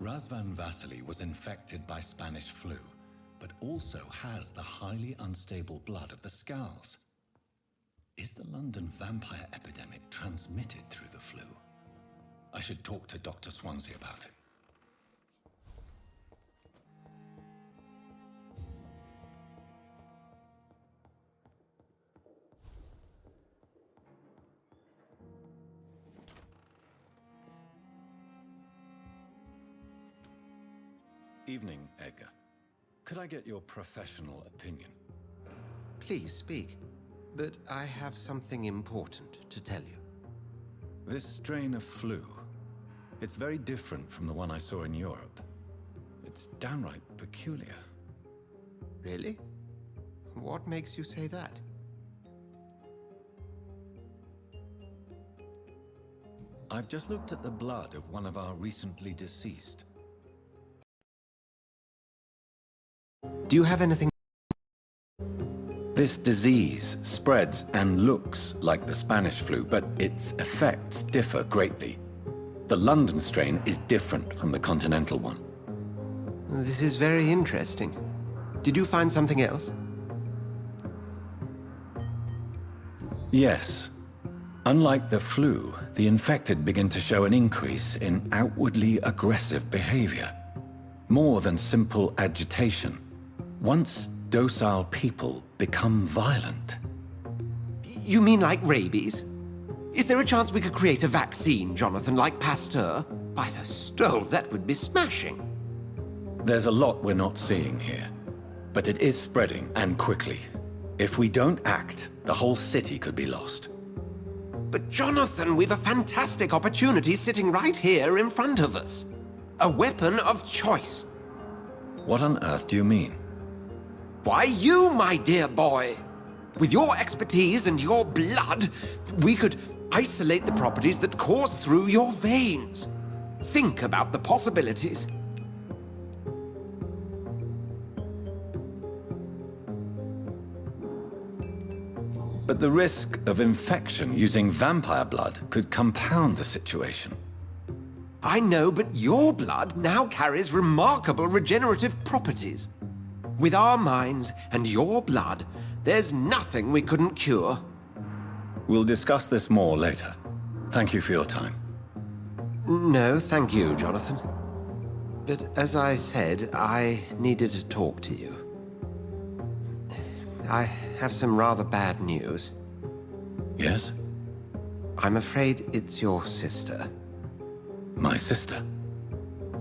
Razvan Vasily was infected by Spanish flu, but also has the highly unstable blood of the Scowls. Is the London vampire epidemic transmitted through the flu? I should talk to Dr. Swansea about it. Evening, Edgar. Could I get your professional opinion? Please speak, but I have something important to tell you. This strain of flu, it's very different from the one I saw in Europe. It's downright peculiar. Really? What makes you say that? I've just looked at the blood of one of our recently deceased. Do you have anything? This disease spreads and looks like the Spanish flu, but its effects differ greatly. The London strain is different from the continental one. This is very interesting. Did you find something else? Yes. Unlike the flu, the infected begin to show an increase in outwardly aggressive behavior. More than simple agitation. Once docile people become violent. You mean like rabies? Is there a chance we could create a vaccine, Jonathan, like Pasteur? By the stole, that would be smashing. There's a lot we're not seeing here, but it is spreading, and quickly. If we don't act, the whole city could be lost. But Jonathan, we've a fantastic opportunity sitting right here in front of us. A weapon of choice. What on earth do you mean? Why, you, my dear boy. With your expertise and your blood, we could isolate the properties that course through your veins. Think about the possibilities. But the risk of infection using vampire blood could compound the situation. I know, but your blood now carries remarkable regenerative properties. With our minds and your blood, there's nothing we couldn't cure. We'll discuss this more later. Thank you for your time. No, thank you, Jonathan. But as I said, I needed to talk to you. I have some rather bad news. Yes? I'm afraid it's your sister. My sister?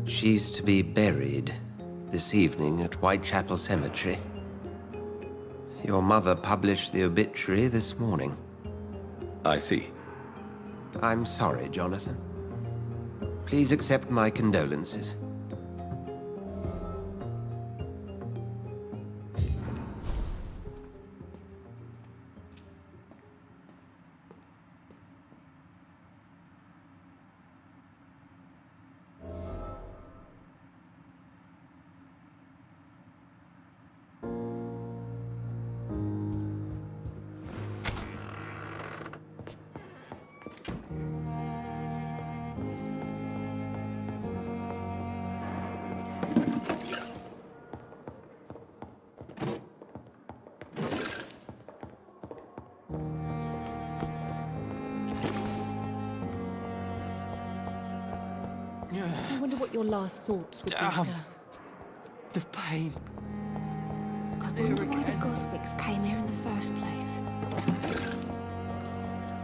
She's to be buried this evening at Whitechapel Cemetery. Your mother published the obituary this morning. I see. I'm sorry, Jonathan. Please accept my condolences. I wonder what your last thoughts would be, sir. The pain. I wonder why the Goswicks came here in the first place.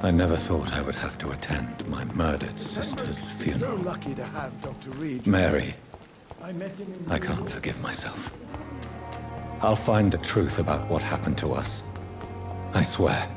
I never thought I would have to attend my murdered sister's funeral. So lucky to have Dr. Reed. Mary, I met him in I can't forgive myself. I'll find the truth about what happened to us. I swear.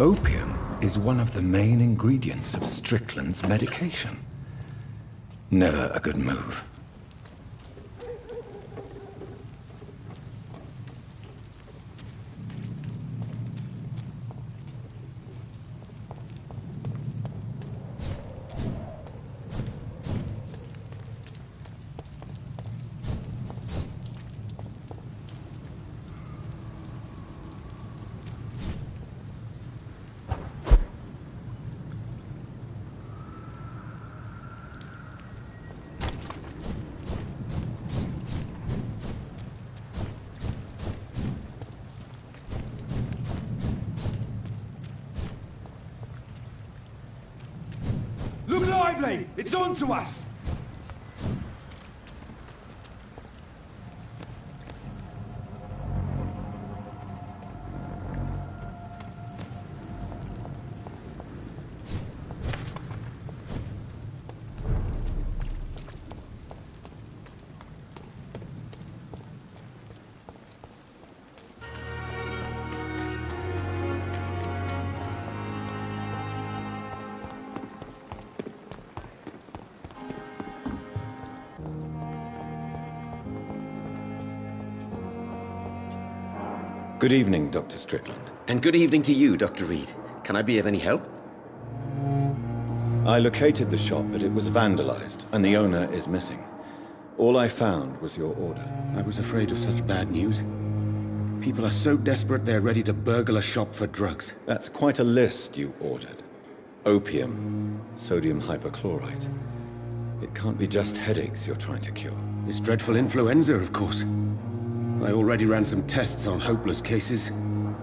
Opium is one of the main ingredients of Strickland's medication. Never a good move. Look lively! It's on to us! Good evening, Dr. Strickland. And good evening to you, Dr. Reed. Can I be of any help? I located the shop, but it was vandalized, and the owner is missing. All I found was your order. I was afraid of such bad news. People are so desperate they're ready to burgle a shop for drugs. That's quite a list you ordered. Opium, sodium hypochlorite. It can't be just headaches you're trying to cure. This dreadful influenza, of course. I already ran some tests on hopeless cases.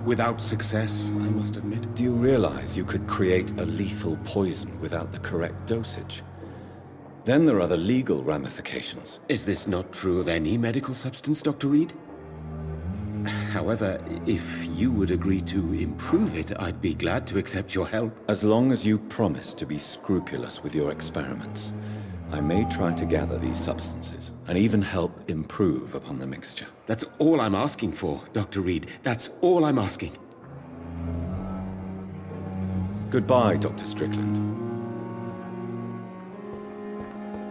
Without success, I must admit. Do you realize you could create a lethal poison without the correct dosage? Then there are the legal ramifications. Is this not true of any medical substance, Dr. Reed? However, if you would agree to improve it, I'd be glad to accept your help. As long as you promise to be scrupulous with your experiments, I may try to gather these substances, and even help improve upon the mixture. That's all I'm asking for, Dr. Reed. That's all I'm asking. Goodbye, Dr. Strickland.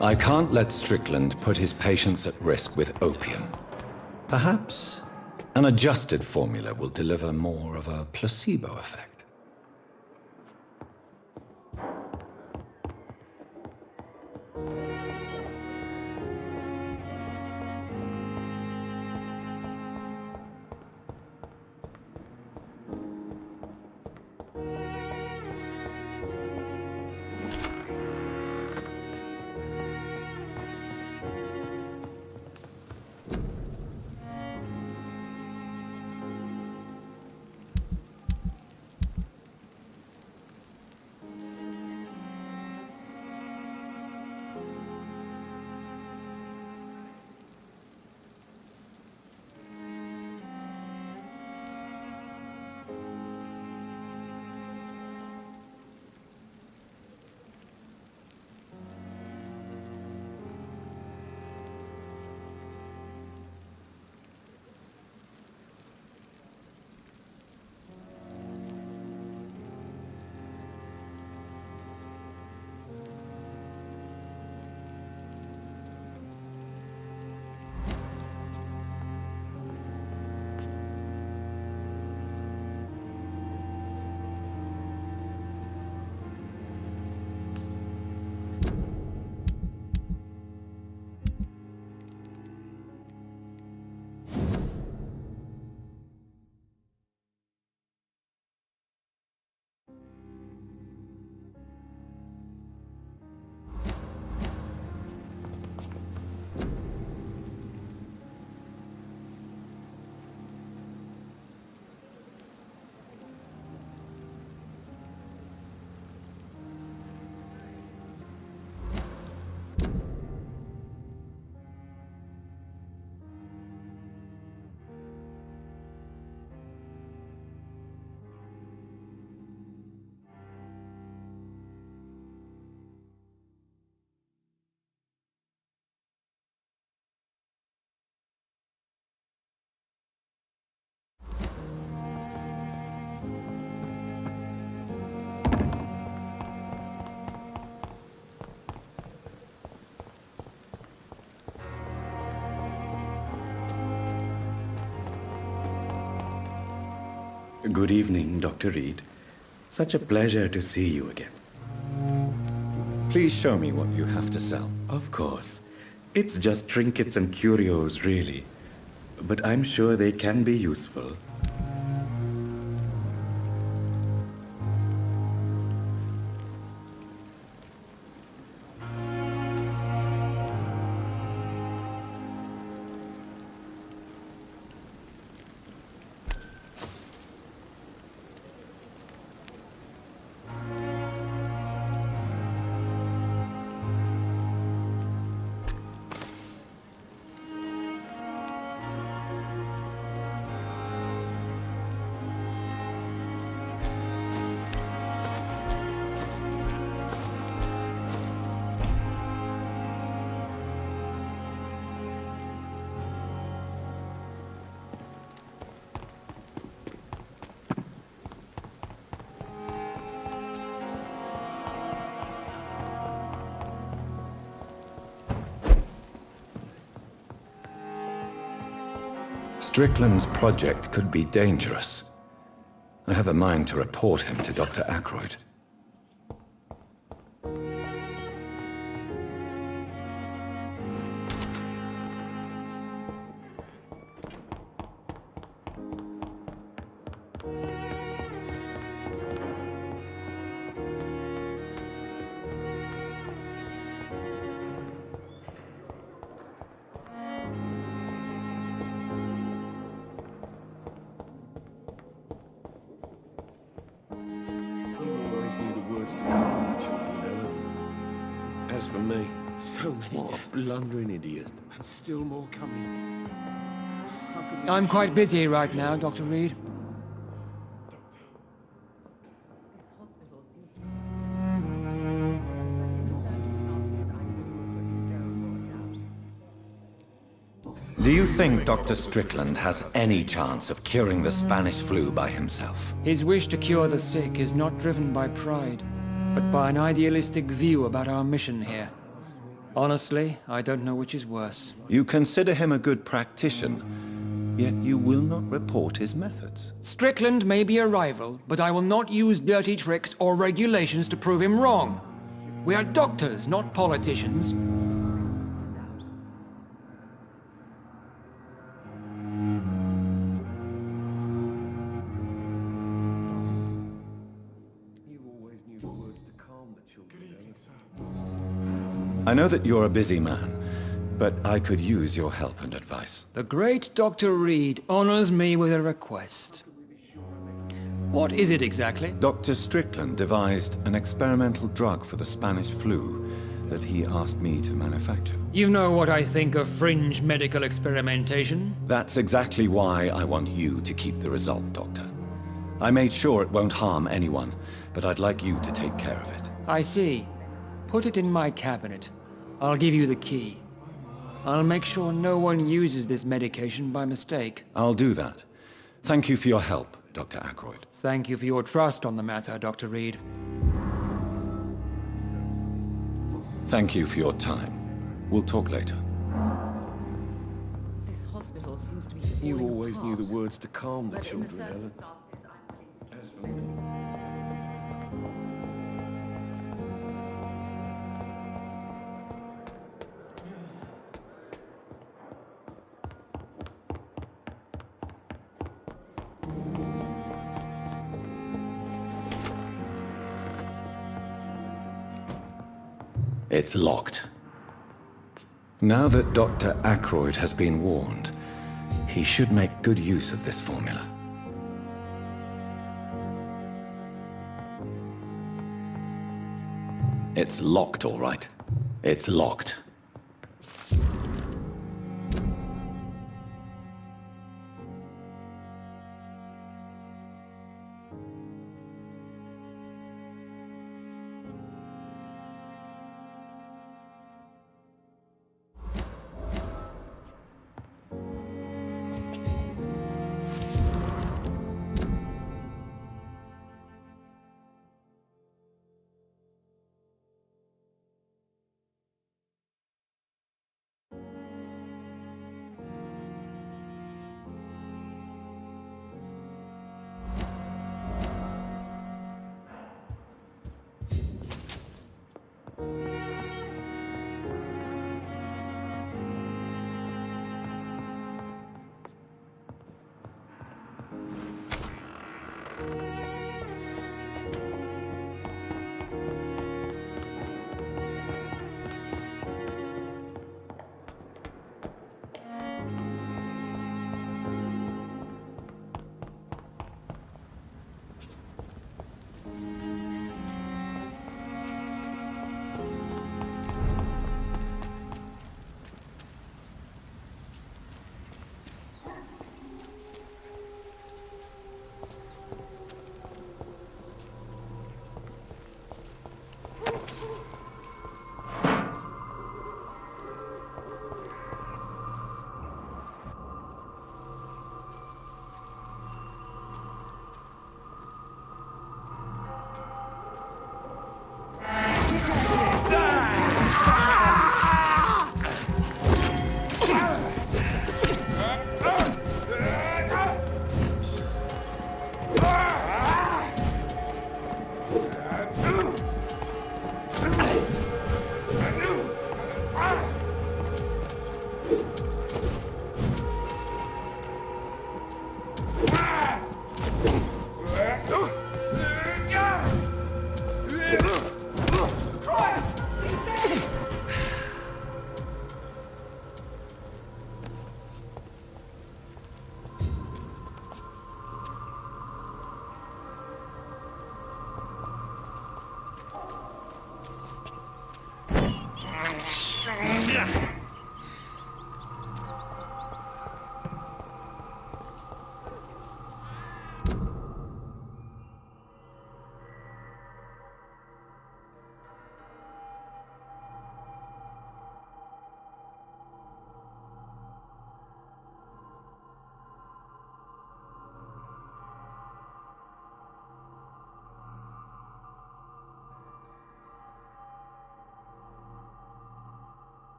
I can't let Strickland put his patients at risk with opium. Perhaps an adjusted formula will deliver more of a placebo effect. Good evening, Dr. Reed. Such a pleasure to see you again. Please show me what you have to sell. Of course. It's just trinkets and curios, really. But I'm sure they can be useful. Strickland's project could be dangerous. I have a mind to report him to Dr. Ackroyd. As for me, So many what a deaths. blundering idiot. And still more coming. How can we I'm be quite sure? busy right now, Dr. Reed. Do you think Dr. Strickland has any chance of curing the Spanish flu by himself? His wish to cure the sick is not driven by pride, but by an idealistic view about our mission here. Honestly, I don't know which is worse. You consider him a good practitioner, yet you will not report his methods. Strickland may be a rival, but I will not use dirty tricks or regulations to prove him wrong. We are doctors, not politicians. I know that you're a busy man, but I could use your help and advice. The great Dr. Reed honors me with a request. What is it exactly? Dr. Strickland devised an experimental drug for the Spanish flu that he asked me to manufacture. You know what I think of fringe medical experimentation. That's exactly why I want you to keep the result, Doctor. I made sure it won't harm anyone, but I'd like you to take care of it. I see. Put it in my cabinet. I'll give you the key. I'll make sure no one uses this medication by mistake. I'll do that. Thank you for your help, Dr. Ackroyd. Thank you for your trust on the matter, Dr. Reed. Thank you for your time. We'll talk later. This hospital seems to be You falling always knew the apart. words to calm the But in the children, Helen. circumstances, I believe As for me... It's locked. Now that Dr. Ackroyd has been warned, he should make good use of this formula. It's locked, all right. It's locked.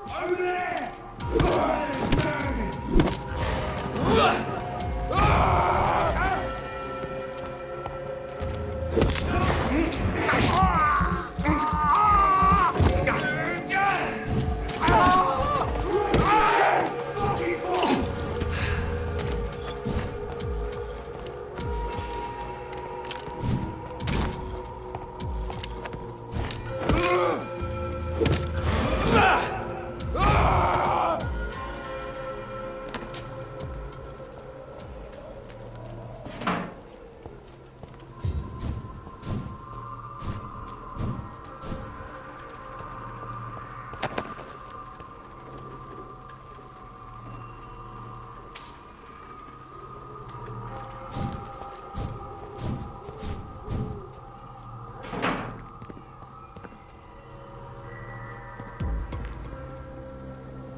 Over there!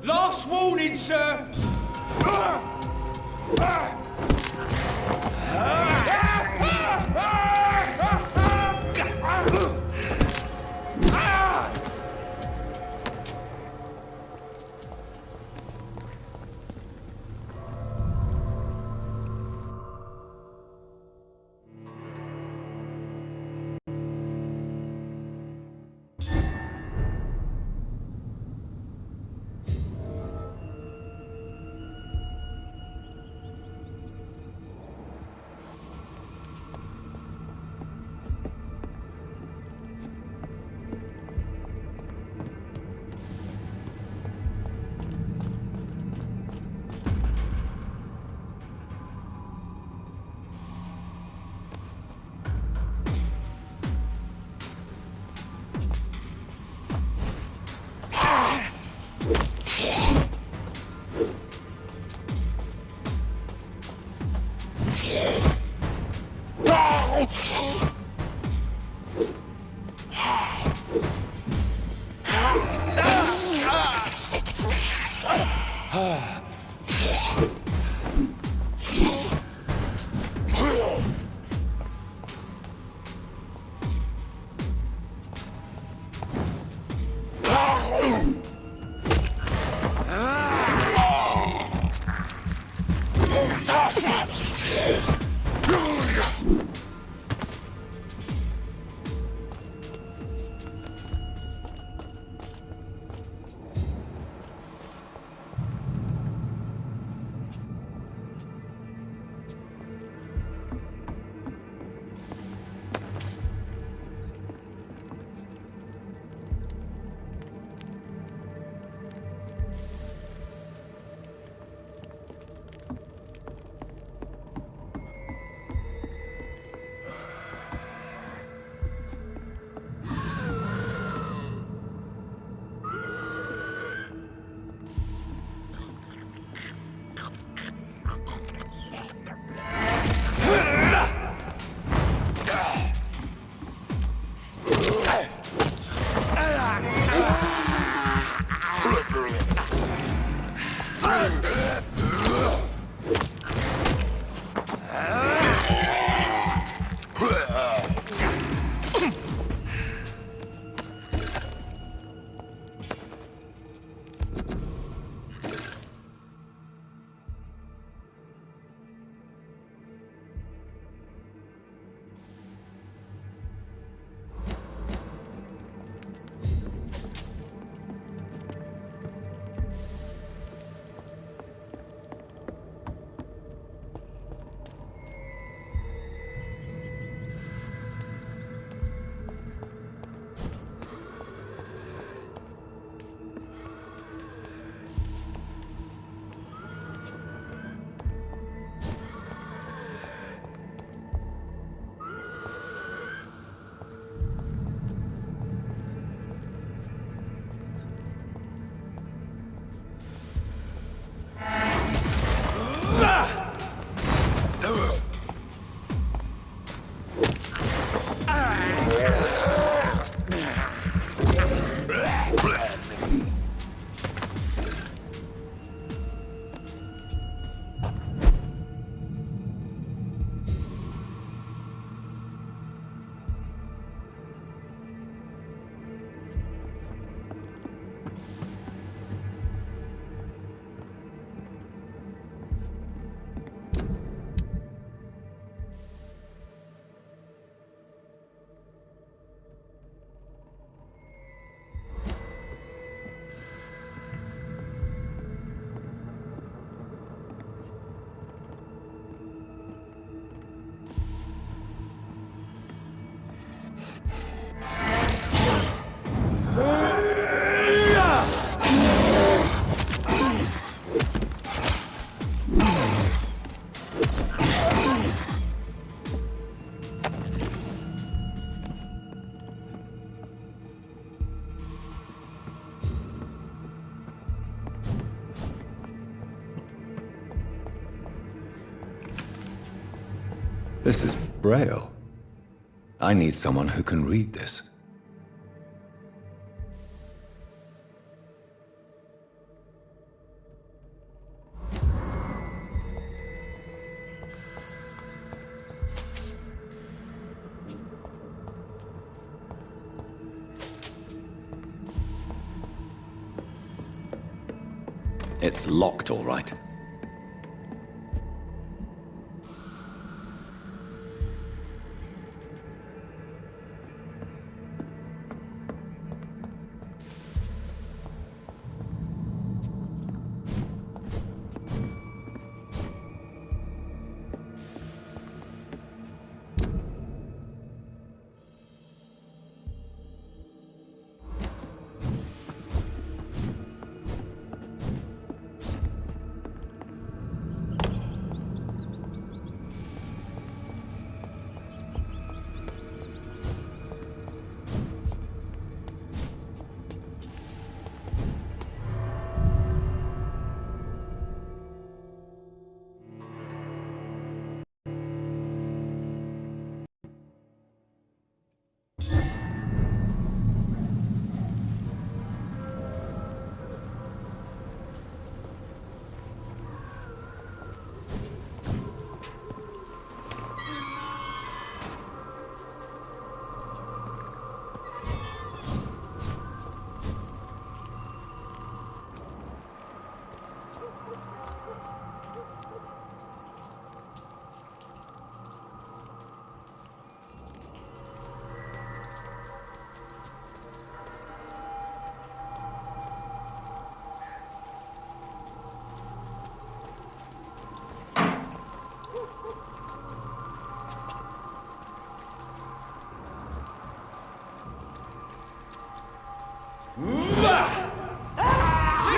Last warning, sir! This is Braille. I need someone who can read this. It's locked, all right.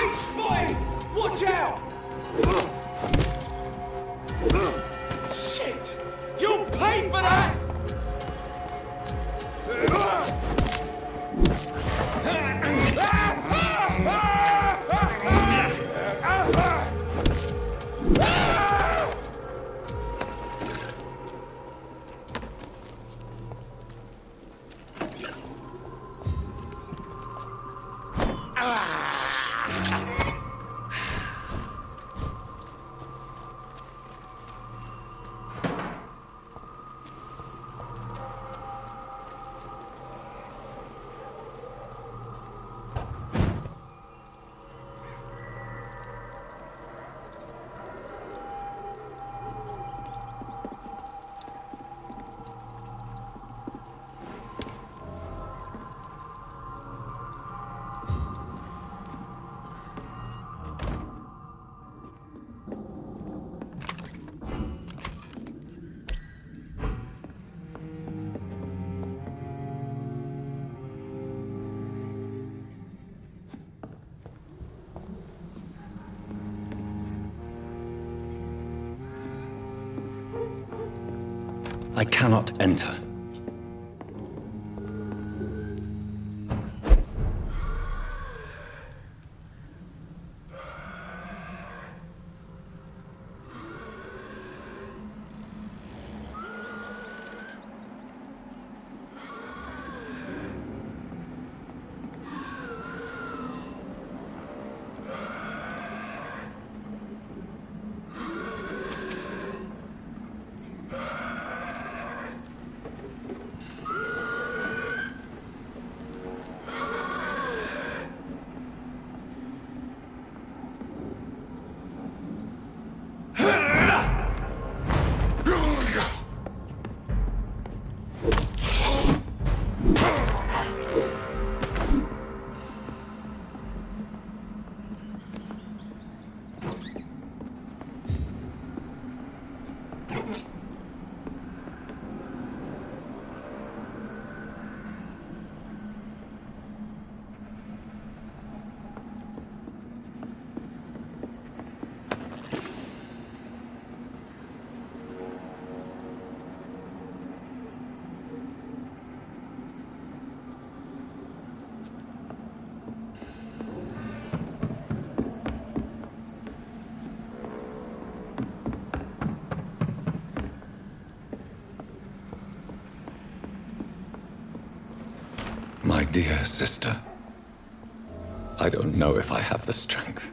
Leech spotted! Watch out! Shit! You'll pay for that! I cannot enter. dear sister. I don't know if I have the strength.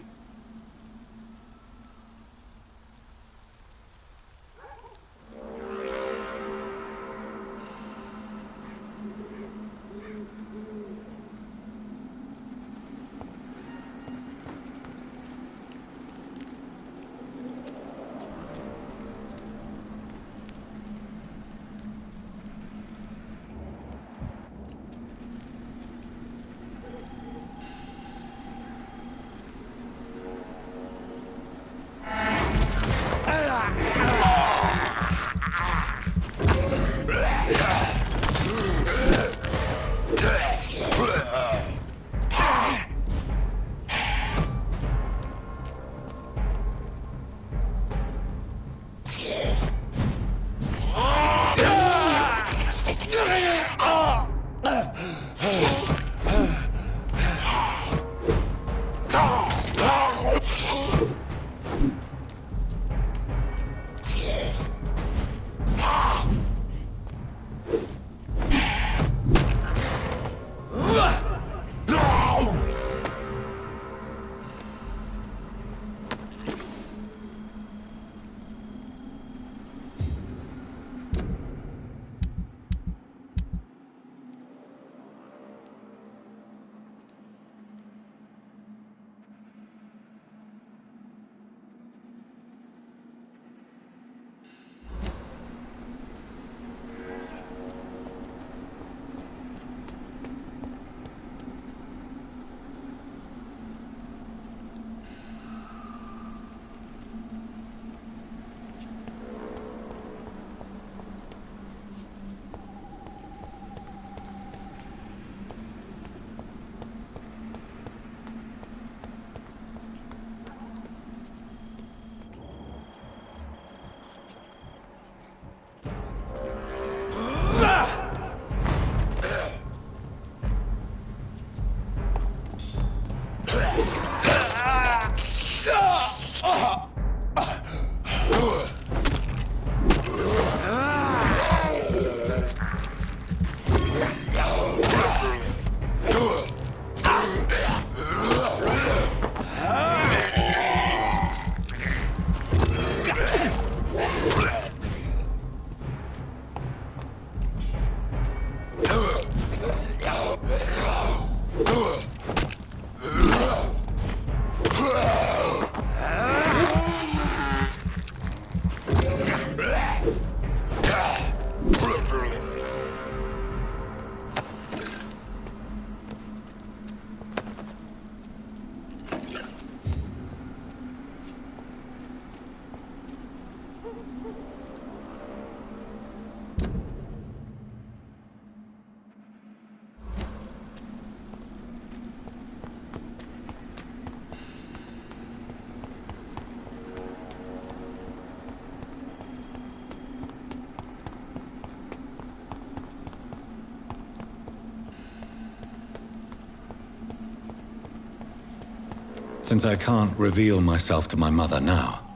Since I can't reveal myself to my mother now,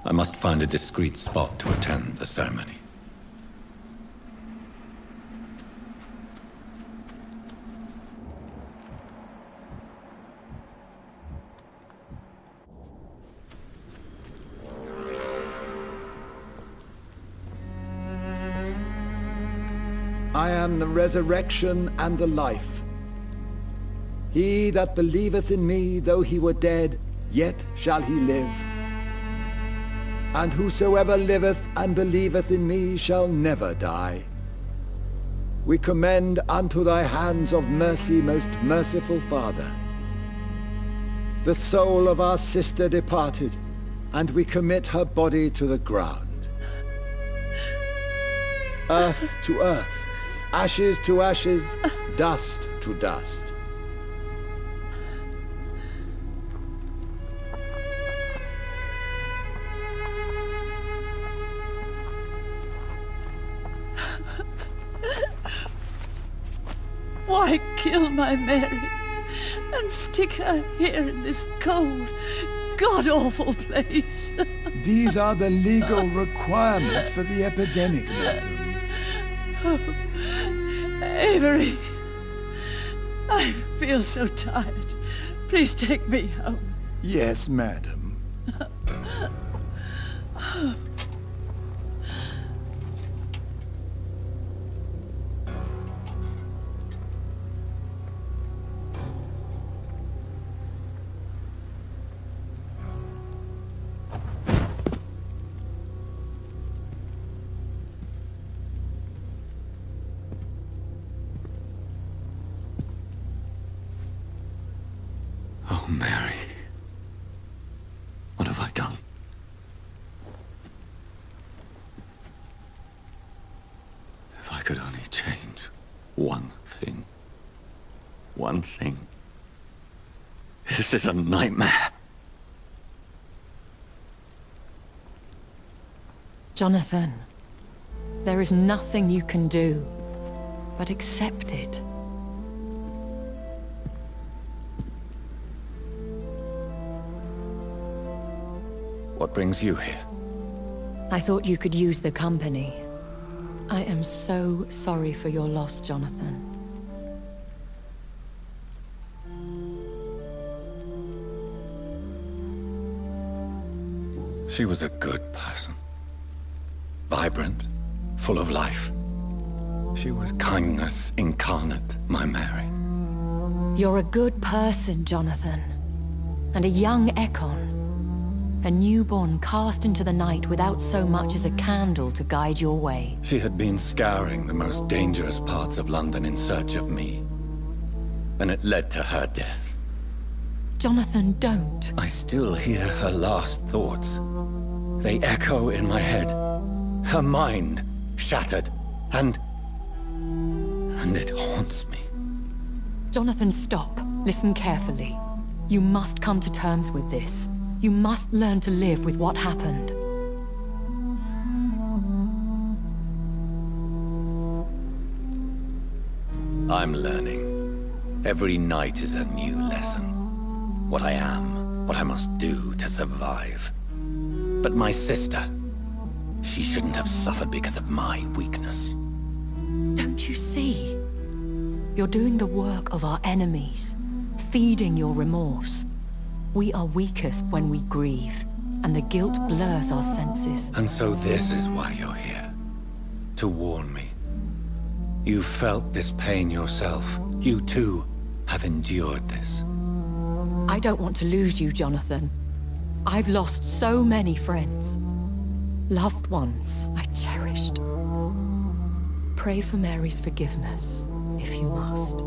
I must find a discreet spot to attend the ceremony. I am the resurrection and the life. He that believeth in me, though he were dead, yet shall he live. And whosoever liveth and believeth in me shall never die. We commend unto thy hands of mercy, most merciful Father, the soul of our sister departed, and we commit her body to the ground. Earth to earth, ashes to ashes, dust to dust. Why kill my Mary and stick her here in this cold, god-awful place? These are the legal requirements for the epidemic, madam. Oh, Avery, I feel so tired. Please take me home. Yes, madam. Oh, Mary. What have I done? If I could only change one thing. One thing. This is a nightmare. Jonathan, there is nothing you can do but accept it. What brings you here? I thought you could use the company. I am so sorry for your loss, Jonathan. She was a good person. Vibrant, full of life. She was kindness incarnate, my Mary. You're a good person, Jonathan. And a young Ekon. A newborn cast into the night without so much as a candle to guide your way. She had been scouring the most dangerous parts of London in search of me. And it led to her death. Jonathan, don't. I still hear her last thoughts. They echo in my head. Her mind shattered, and it haunts me. Jonathan, stop. Listen carefully. You must come to terms with this. You must learn to live with what happened. I'm learning. Every night is a new lesson. What I am, what I must do to survive. But my sister, she shouldn't have suffered because of my weakness. Don't you see? You're doing the work of our enemies, feeding your remorse. We are weakest when we grieve, and the guilt blurs our senses. And so this is why you're here. To warn me. You've felt this pain yourself. You too have endured this. I don't want to lose you, Jonathan. I've lost so many friends. Loved ones I cherished. Pray for Mary's forgiveness, if you must.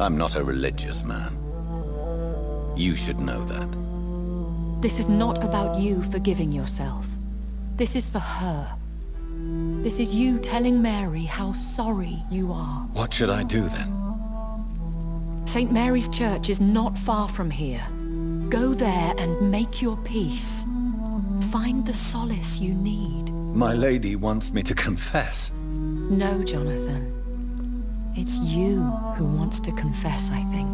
I'm not a religious man. You should know that. This is not about you forgiving yourself. This is for her. This is you telling Mary how sorry you are. What should I do then? St. Mary's Church is not far from here. Go there and make your peace. Find the solace you need. My lady wants me to confess. No, Jonathan. It's you who wants to confess, I think.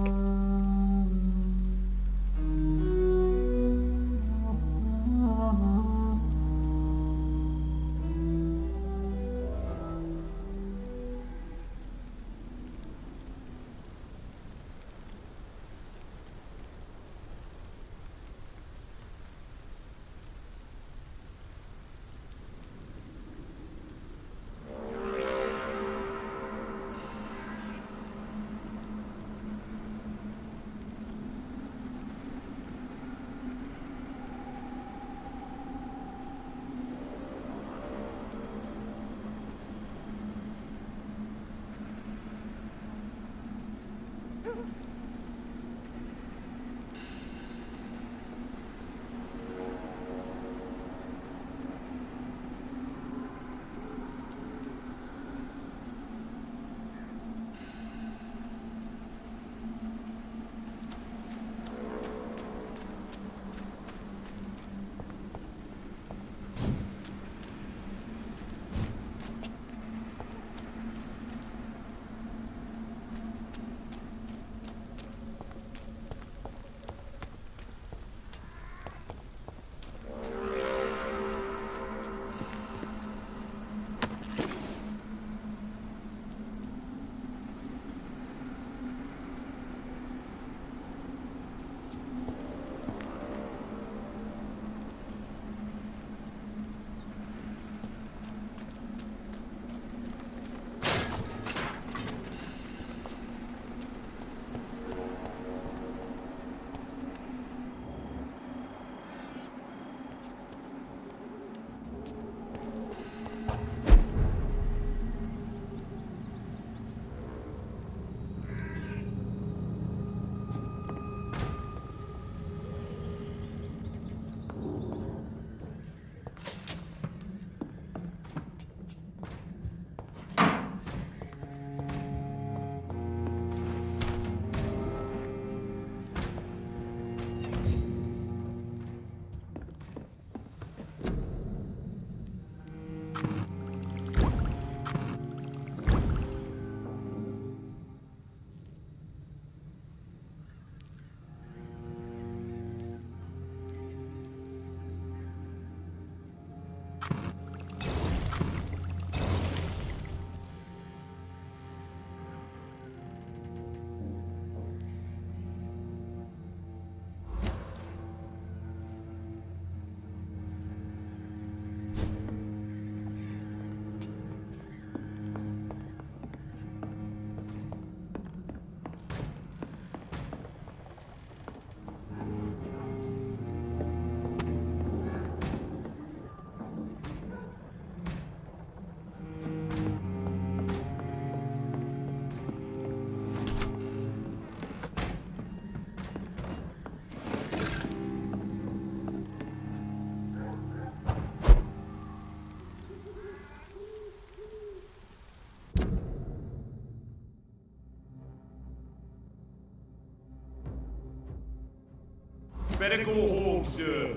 better go home, sir.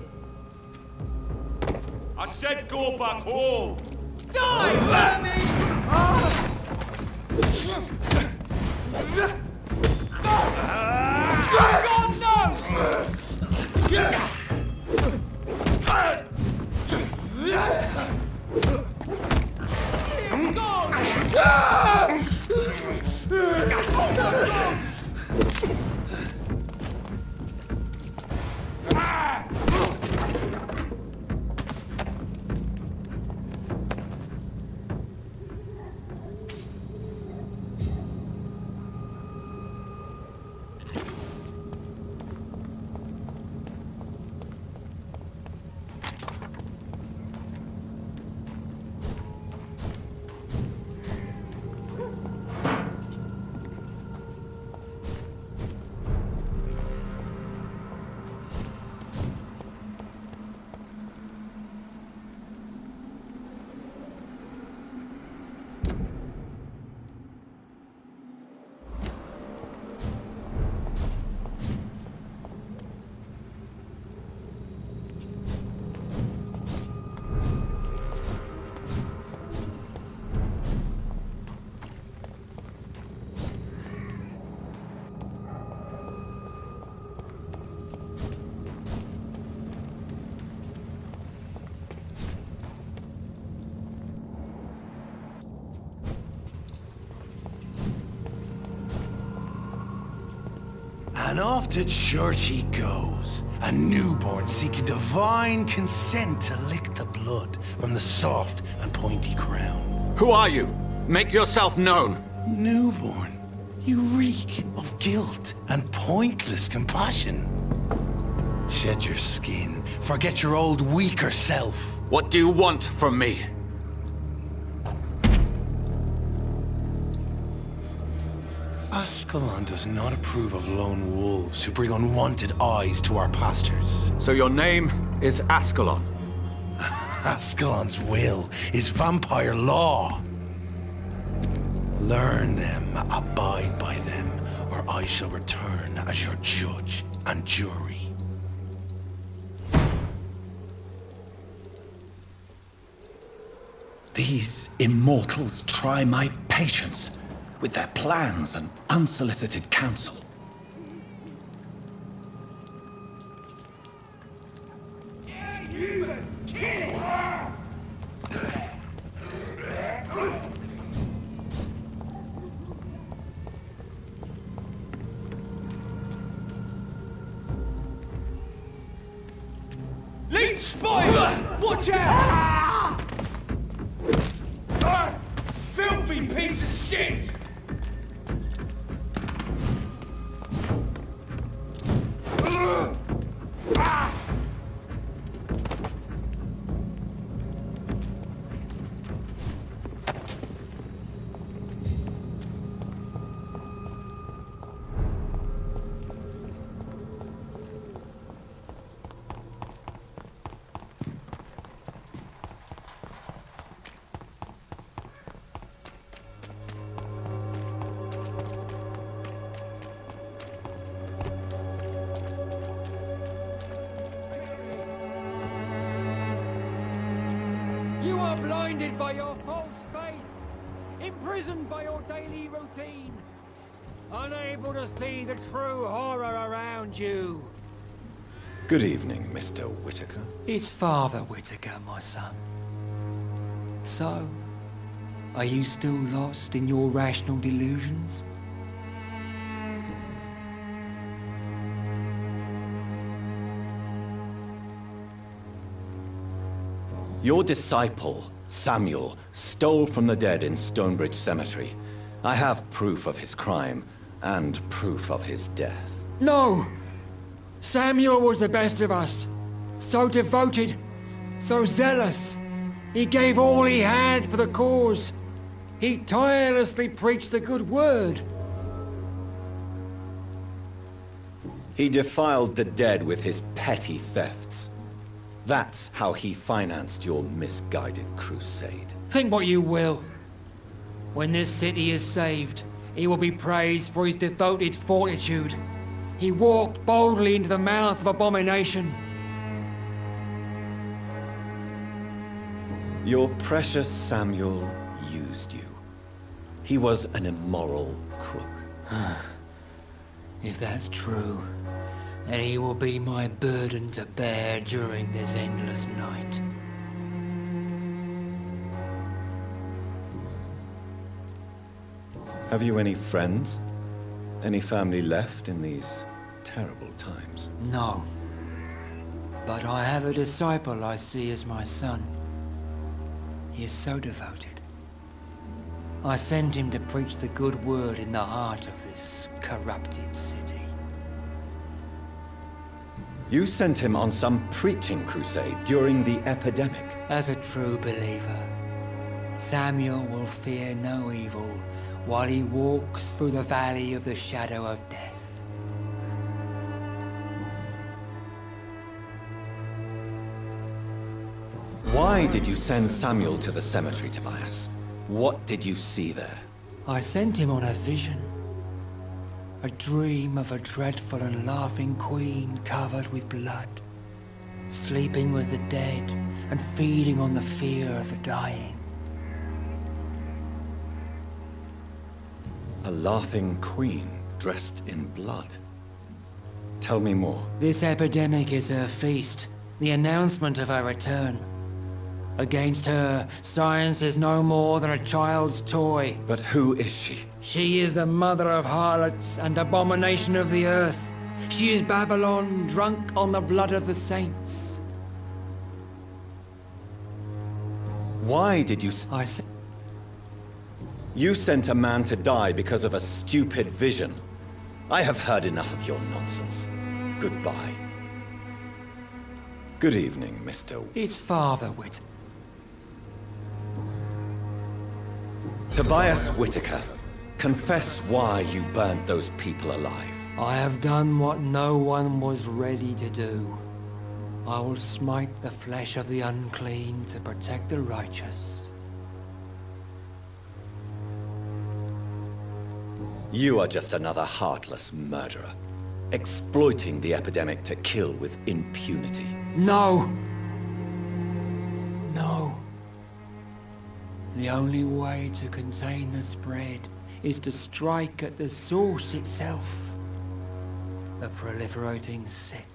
I said go back home! Die, Lemmy! God, no! And off to church he goes, a newborn seeking divine consent to lick the blood from the soft and pointy crown. Who are you? Make yourself known. Newborn, you reek of guilt and pointless compassion. Shed your skin, forget your old weaker self. What do you want from me? Ascalon does not approve of lone wolves who bring unwanted eyes to our pastures. So your name is Ascalon? Ascalon's will is vampire law. Learn them, abide by them, or I shall return as your judge and jury. These immortals try my patience with their plans and unsolicited counsel. Leech spider! Watch out! Filthy piece of shit! You are blinded by your false faith, imprisoned by your daily routine, unable to see the true horror around you. Good evening, Mr. Whitaker. It's Father Whitaker, my son. So, are you still lost in your rational delusions? Your disciple, Samuel, stole from the dead in Stonebridge Cemetery. I have proof of his crime, and proof of his death. No! Samuel was the best of us. So devoted, so zealous. He gave all he had for the cause. He tirelessly preached the good word. He defiled the dead with his petty thefts. That's how he financed your misguided crusade. Think what you will. When this city is saved, he will be praised for his devoted fortitude. He walked boldly into the mouth of abomination. Your precious Samuel used you. He was an immoral crook. If that's true, then he will be my burden to bear during this endless night. Have you any friends? Any family left in these terrible times? No. But I have a disciple I see as my son. He is so devoted. I sent him to preach the good word in the heart of this corrupted city. You sent him on some preaching crusade during the epidemic. As a true believer, Samuel will fear no evil while he walks through the valley of the shadow of death. Why did you send Samuel to the cemetery, Tobias? What did you see there? I sent him on a vision. A dream of a dreadful and laughing queen covered with blood, sleeping with the dead and feeding on the fear of the dying. A laughing queen dressed in blood. Tell me more. This epidemic is her feast, the announcement of her return. Against her, science is no more than a child's toy. But who is she? She is the mother of harlots and abomination of the earth. She is Babylon, drunk on the blood of the saints. Why did you... You sent a man to die because of a stupid vision. I have heard enough of your nonsense. Goodbye. Good evening, Mr. His father, Whit. Tobias Whitaker, confess why you burnt those people alive. I have done what no one was ready to do. I will smite the flesh of the unclean to protect the righteous. You are just another heartless murderer, exploiting the epidemic to kill with impunity. No! No. The only way to contain the spread is to strike at the source itself. The proliferating sick.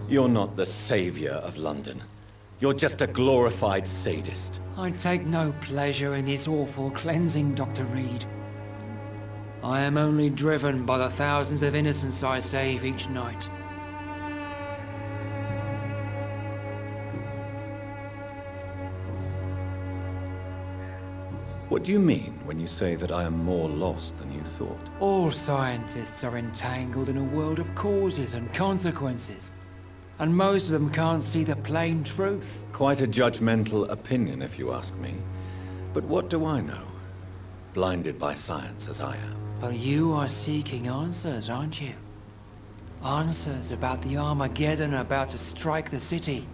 You're not the savior of London. You're just a glorified sadist. I take no pleasure in this awful cleansing, Dr. Reed. I am only driven by the thousands of innocents I save each night. What do you mean when you say that I am more lost than you thought? All scientists are entangled in a world of causes and consequences, and most of them can't see the plain truth. Quite a judgmental opinion, if you ask me. But what do I know? Blinded by science as I am. But you are seeking answers, aren't you? Answers about the Armageddon about to strike the city.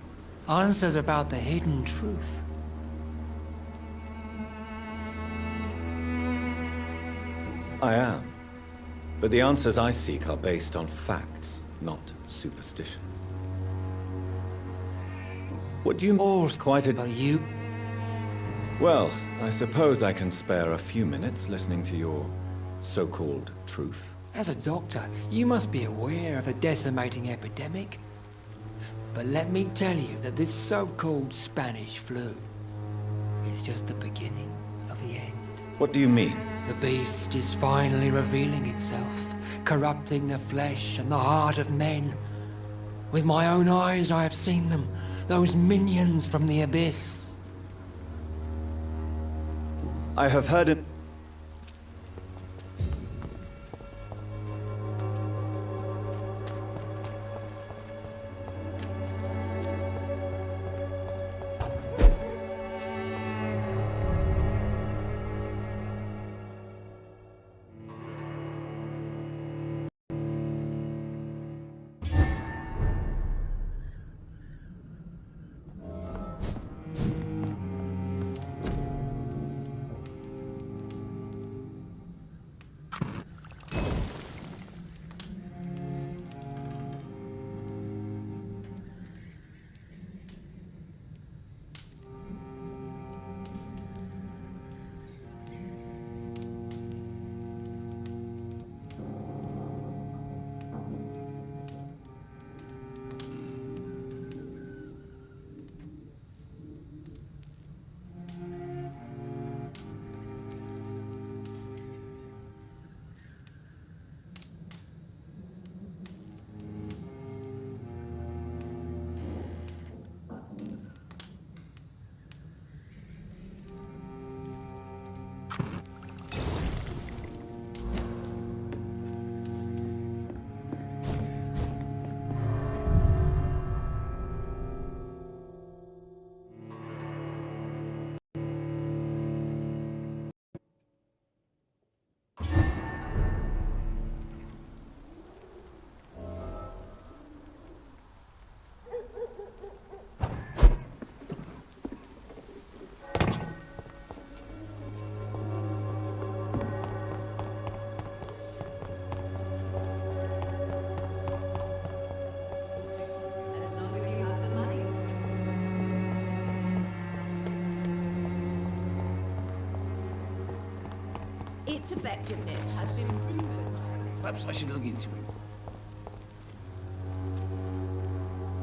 Answers about the hidden truth. I am. But the answers I seek are based on facts, not superstition. What do you... All quite a... But you... Well, I suppose I can spare a few minutes listening to your so-called truth. As a doctor, you must be aware of the decimating epidemic. But let me tell you that this so-called Spanish flu is just the beginning of the end. What do you mean? The beast is finally revealing itself, corrupting the flesh and the heart of men. With my own eyes I have seen them, those minions from the abyss. I have heard it... Its effectiveness has been proven. Perhaps I should look into it.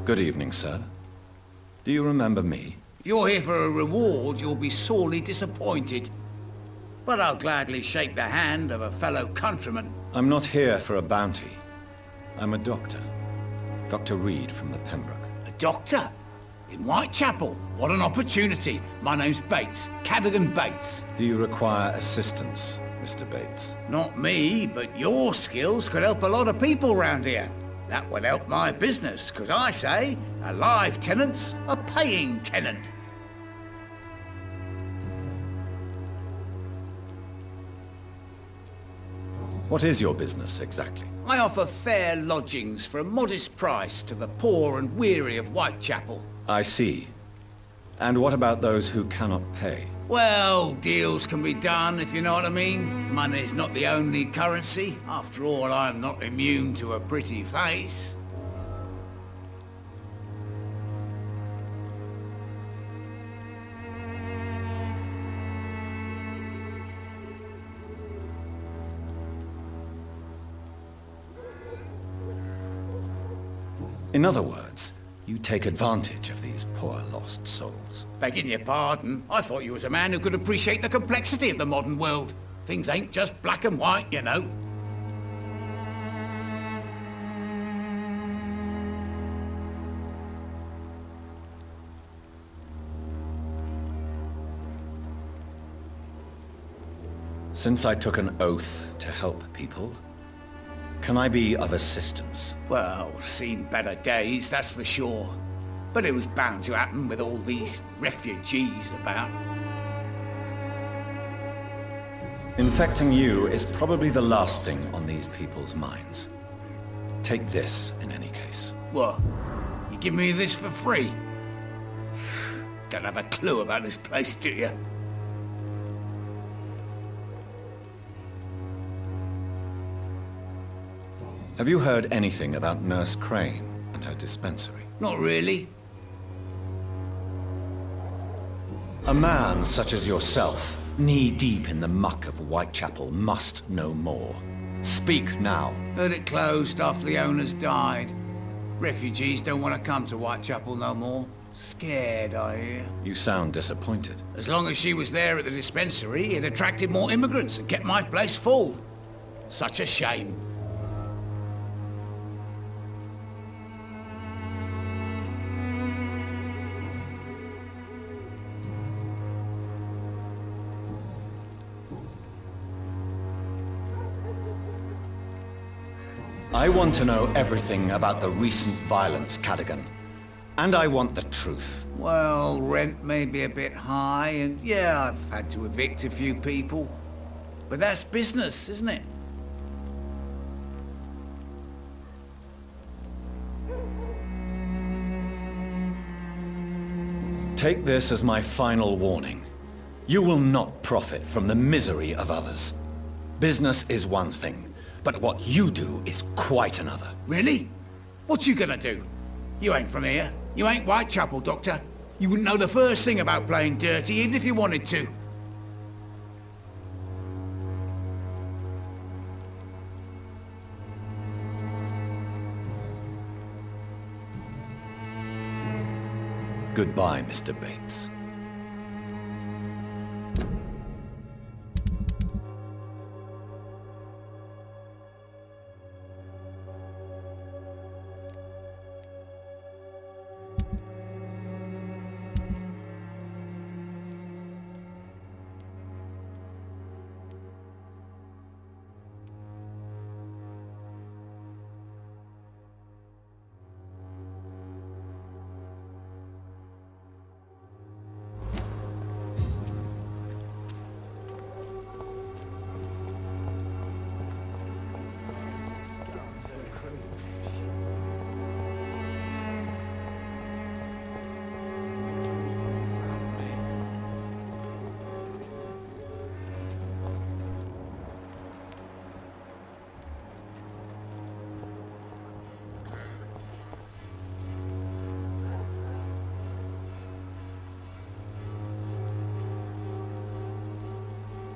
Good evening, sir. Do you remember me? If you're here for a reward, you'll be sorely disappointed. But I'll gladly shake the hand of a fellow countryman. I'm not here for a bounty. I'm a doctor. Dr. Reed from the Pembroke. A doctor? In Whitechapel? What an opportunity. My name's Bates. Cadogan Bates. Do you require assistance, Mr. Bates? Not me, but your skills could help a lot of people round here. That would help my business, because I say, a live tenant's a paying tenant. What is your business, exactly? I offer fair lodgings for a modest price to the poor and weary of Whitechapel. I see. And what about those who cannot pay? Well, deals can be done, if you know what I mean. Money's not the only currency. After all, I'm not immune to a pretty face. In other words, you take advantage of these poor lost souls. Begging your pardon, I thought you was a man who could appreciate the complexity of the modern world. Things ain't just black and white, you know. Since I took an oath to help people, can I be of assistance? Well, seen better days, that's for sure. But it was bound to happen with all these refugees about. Infecting you is probably the last thing on these people's minds. Take this, in any case. What? You give me this for free? Don't have a clue about this place, do you? Have you heard anything about Nurse Crane and her dispensary? Not really. A man such as yourself, knee-deep in the muck of Whitechapel, must know more. Speak now. Heard it closed after the owners died. Refugees don't want to come to Whitechapel no more. Scared, I hear. You sound disappointed. As long as she was there at the dispensary, it attracted more immigrants and kept my place full. Such a shame. I want to know everything about the recent violence, Cadogan. And I want the truth. Well, rent may be a bit high, and yeah, I've had to evict a few people. But that's business, isn't it? Take this as my final warning. You will not profit from the misery of others. Business is one thing, but what you do is quite another. Really? What you gonna do? You ain't from here. You ain't Whitechapel, Doctor. You wouldn't know the first thing about playing dirty, even if you wanted to. Goodbye, Mr. Bates.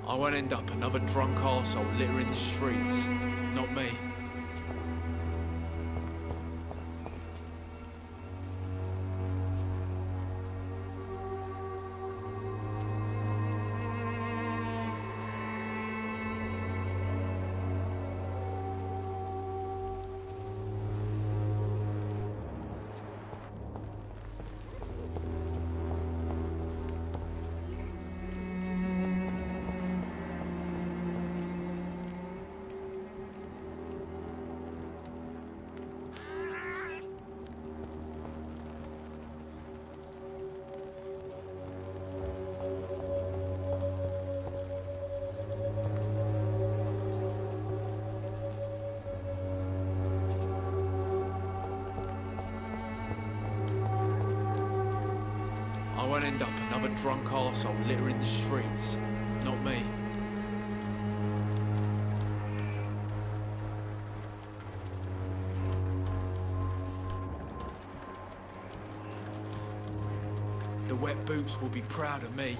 I won't end up another drunk arsehole littering the streets. Not me. I won't end up another drunk arsehole littering the streets. Not me. The wet boots will be proud of me.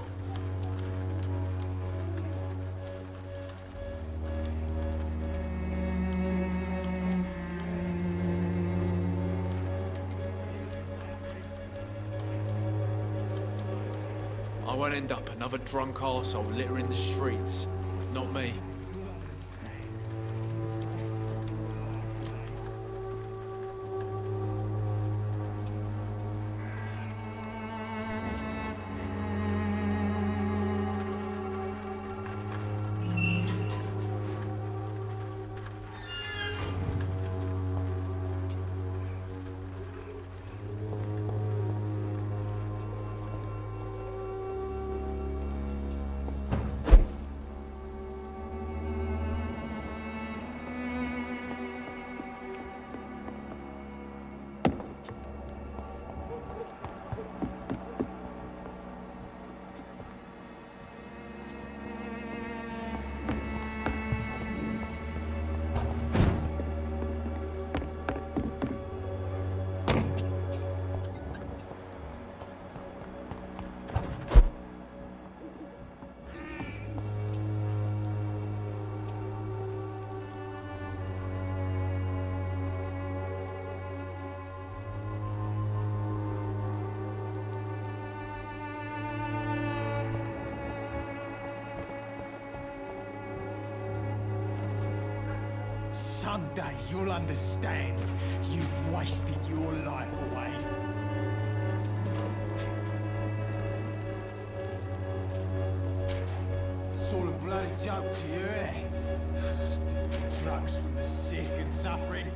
I won't end up another drunk arsehole littering the streets. Not me. Someday you'll understand. You've wasted your life away. It's all a bloody joke to you, innit? Stealing drugs from the sick and suffering.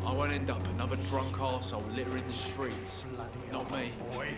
I won't end up another drunk arsehole littering the streets. Not me. Boy.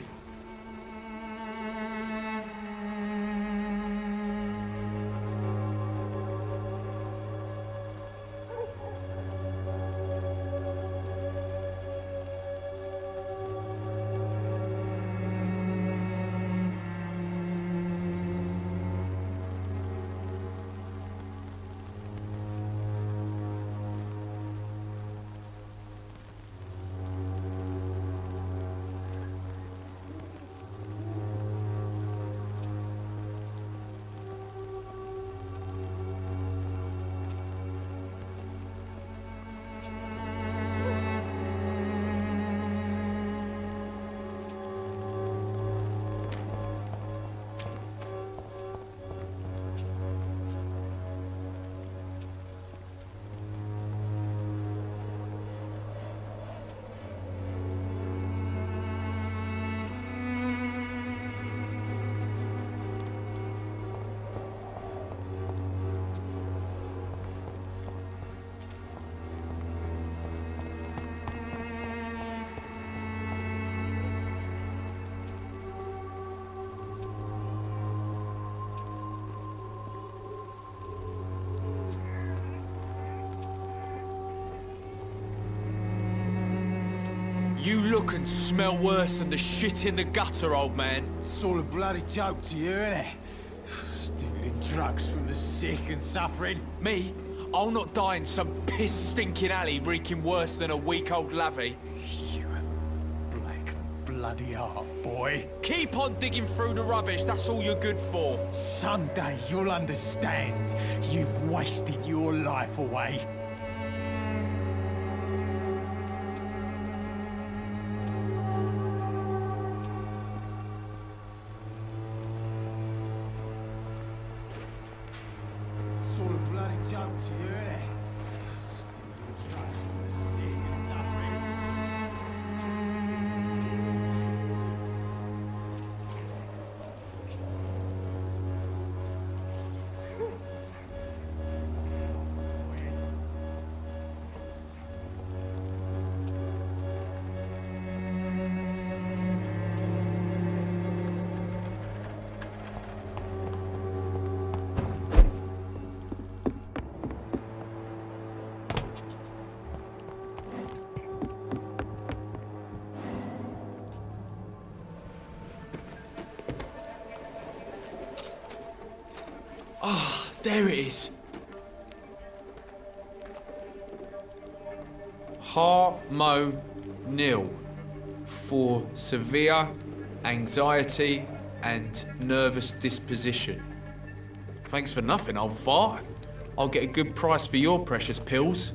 You look and smell worse than the shit in the gutter, old man. It's all a bloody joke to you, innit? Stealing drugs from the sick and suffering. Me? I'll not die in some piss-stinking alley reeking worse than a week-old lavvy. You have bloody heart, boy. Keep on digging through the rubbish, that's all you're good for. Someday you'll understand. You've wasted your life away. It's all a bloody joke to you, isn't it? Drugs for the sick and suffering. Ah, there it is. Harmonil for severe anxiety and nervous disposition. Thanks for nothing, old fart. I'll get a good price for your precious pills.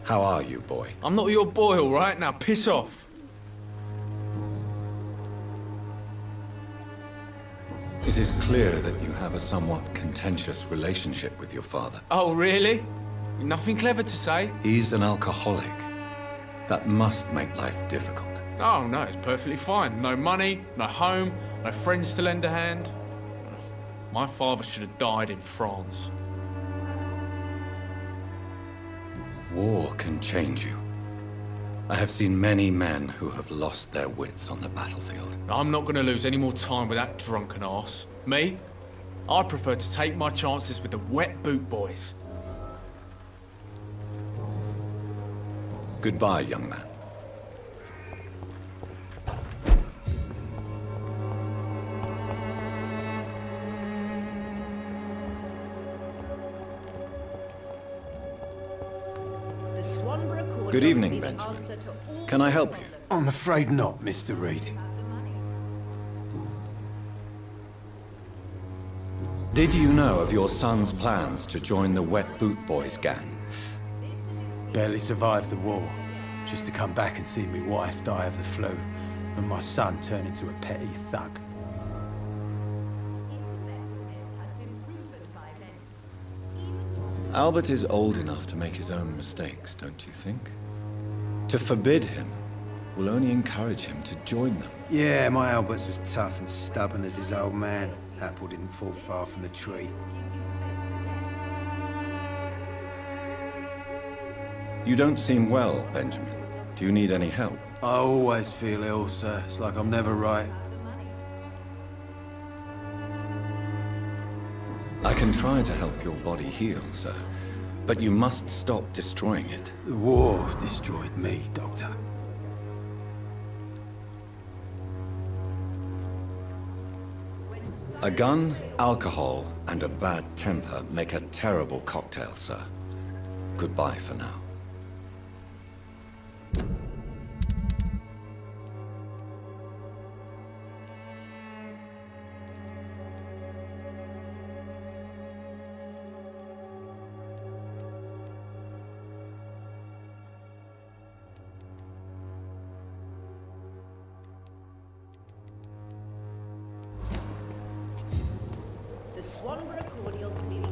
How are you, boy? I'm not your boy, all right? Now piss off. It is clear that you have a somewhat contentious relationship with your father. Oh, really? Nothing clever to say? He's an alcoholic. That must make life difficult. Oh, no, it's perfectly fine. No money, no home, no friends to lend a hand. My father should have died in France. War can change you. I have seen many men who have lost their wits on the battlefield. I'm not going to lose any more time with that drunken arse. Me? I prefer to take my chances with the wet boot boys. Goodbye, young man. Good evening, Benjamin. Can I help you? I'm afraid not, Mr. Reed. Did you know of your son's plans to join the Wet Boot Boys gang? Barely survived the war, just to come back and see me wife die of the flu, and my son turn into a petty thug. Albert is old enough to make his own mistakes, don't you think? To forbid him will only encourage him to join them. Yeah, my Albert's as tough and stubborn as his old man. Apple didn't fall far from the tree. You don't seem well, Benjamin. Do you need any help? I always feel ill, sir. It's like I'm never right. I can try to help your body heal, sir. But you must stop destroying it. The war destroyed me, Doctor. A gun, alcohol, and a bad temper make a terrible cocktail, sir. Goodbye for now. The Swanborough Cordial Committee.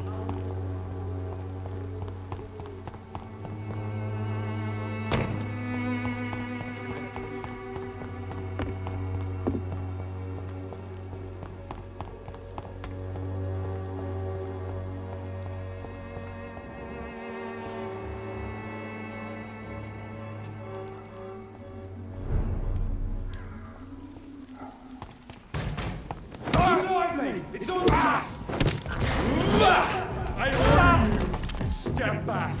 It's on us! Step back!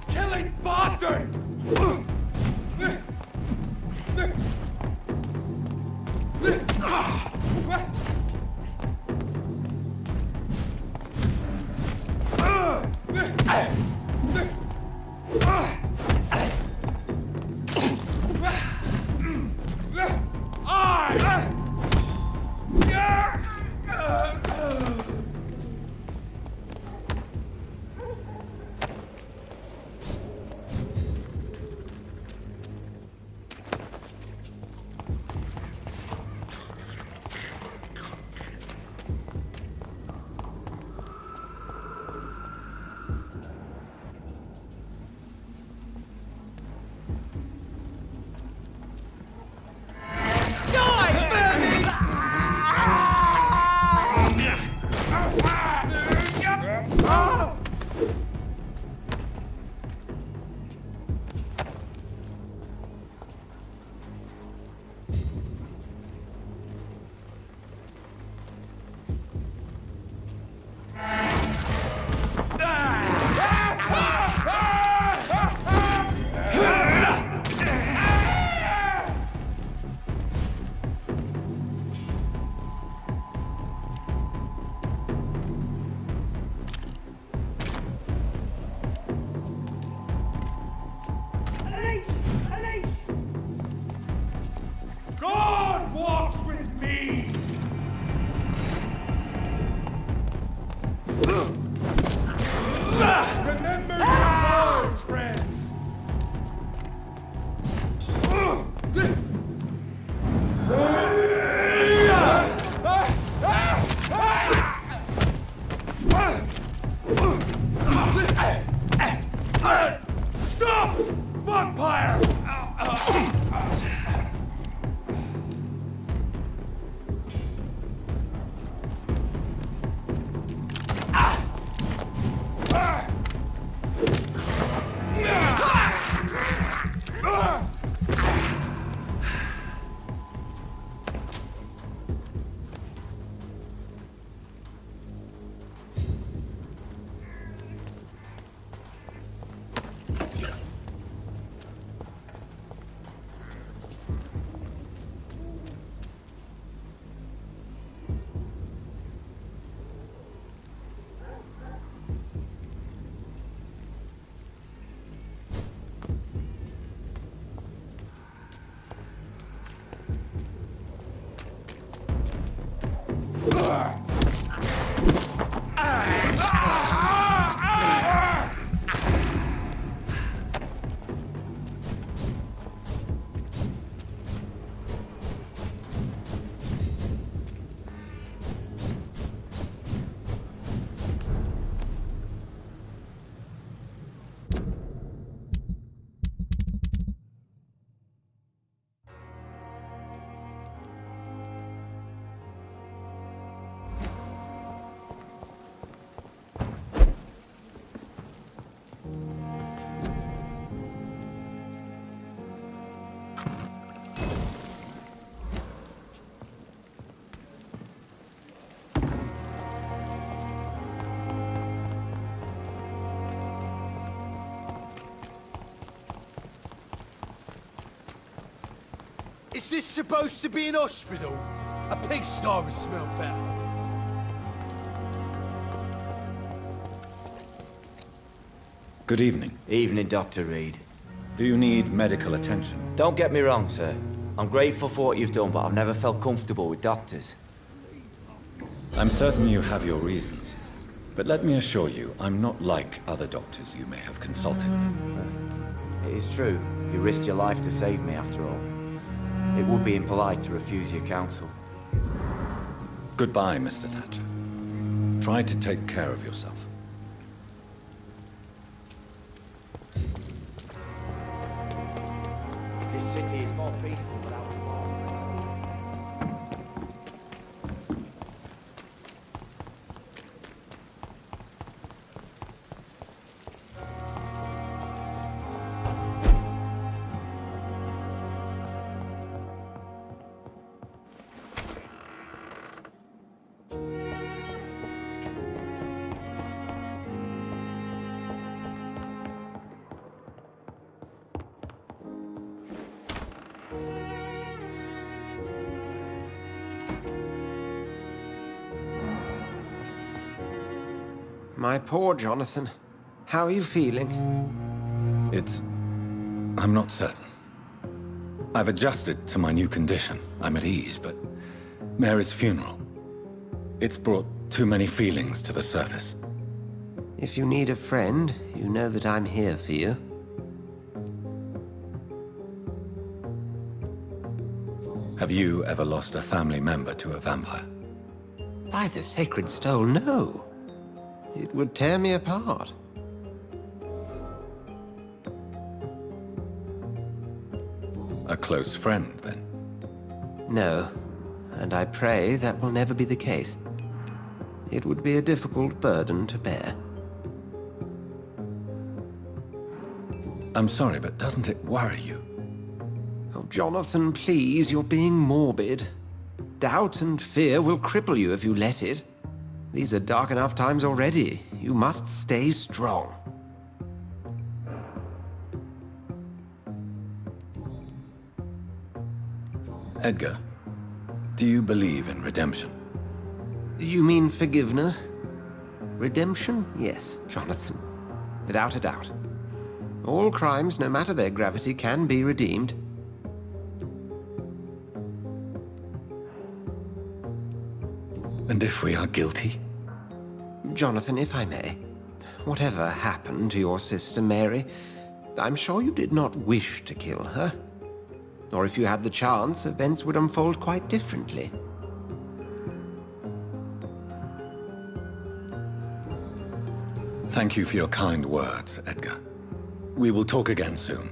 Killing bastard! God walks with me! Remember your words, friends! Stop! Vampire! Is this supposed to be an hospital? A pigsty would smell better. Good evening. Evening, Dr. Reed. Do you need medical attention? Don't get me wrong, sir. I'm grateful for what you've done, but I've never felt comfortable with doctors. I'm certain you have your reasons. But let me assure you, I'm not like other doctors you may have consulted with. It is true. You risked your life to save me, after all. It would be impolite to refuse your counsel. Goodbye, Mr. Thatcher. Try to take care of yourself. This city is more peaceful without the law. My poor Jonathan. How are you feeling? I'm not certain. I've adjusted to my new condition. I'm at ease, but Mary's funeral, it's brought too many feelings to the surface. If you need a friend, you know that I'm here for you. Have you ever lost a family member to a vampire? By the sacred stole, no. It would tear me apart. A close friend, then? No, and I pray that will never be the case. It would be a difficult burden to bear. I'm sorry, but doesn't it worry you? Oh, Jonathan, please, you're being morbid. Doubt and fear will cripple you if you let it. These are dark enough times already. You must stay strong. Edgar, do you believe in redemption? You mean forgiveness? Redemption? Yes, Jonathan. Without a doubt. All crimes, no matter their gravity, can be redeemed. And if we are guilty? Jonathan, if I may, whatever happened to your sister Mary, I'm sure you did not wish to kill her. Or if you had the chance, events would unfold quite differently. Thank you for your kind words, Edgar. We will talk again soon.